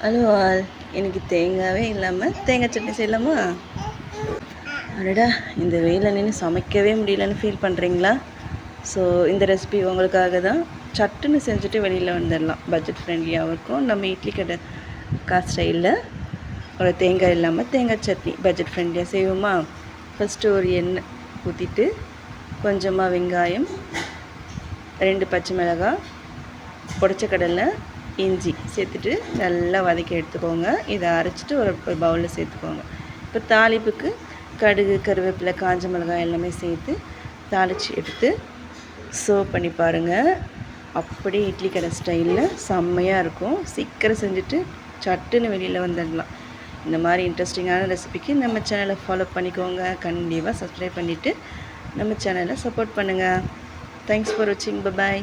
Hello all, எனக்கு தேங்காவே இல்லாமல் தேங்காய் சட்னி செய்யலாமா? அடடா, இந்த வெயிலில் நின்று சமைக்கவே முடியலன்னு ஃபீல் பண்ணுறீங்களா? ஸோ இந்த ரெசிபி உங்களுக்காக தான். சட்டுன்னு செஞ்சுட்டு வெளியில் வந்துடலாம். பட்ஜெட் ஃப்ரெண்ட்லியாகவும் இருக்கும். நம்ம இட்லி கடை ஸ்டைலில் ஒரு தேங்காய் இல்லாமல் தேங்காய் சட்னி பட்ஜெட் ஃப்ரெண்ட்லியாக செய்வோமா? ஃபஸ்ட்டு ஒரு எண்ணெய் ஊற்றிட்டு கொஞ்சமாக வெங்காயம், 2 பச்சை மிளகாய், பொடிச்ச கடலை, இஞ்சி சேர்த்துட்டு நல்லா வதக்கி எடுத்துக்கோங்க. இதை அரைச்சிட்டு ஒரு பவுலில் சேர்த்துக்கோங்க. இப்போ தாளிப்புக்கு கடுகு, கருவேப்பிலை, காஞ்ச மிளகாய் எல்லாமே சேர்த்து தாளித்து எடுத்து சர்வ் பண்ணி பாருங்கள். அப்படியே இட்லி கடை ஸ்டைலில் செம்மையாக இருக்கும். சீக்கிரம் செஞ்சுட்டு சட்டுன்னு வெளியில் வந்துடலாம். இந்த மாதிரி இன்ட்ரெஸ்டிங்கான ரெசிபிக்கு நம்ம சேனலை ஃபாலோ பண்ணிக்கோங்க. கண்டிப்பாக சப்ஸ்கிரைப் பண்ணிவிட்டு நம்ம சேனலை சப்போர்ட் பண்ணுங்கள். தேங்க்ஸ் ஃபார் வாட்சிங். பாய்.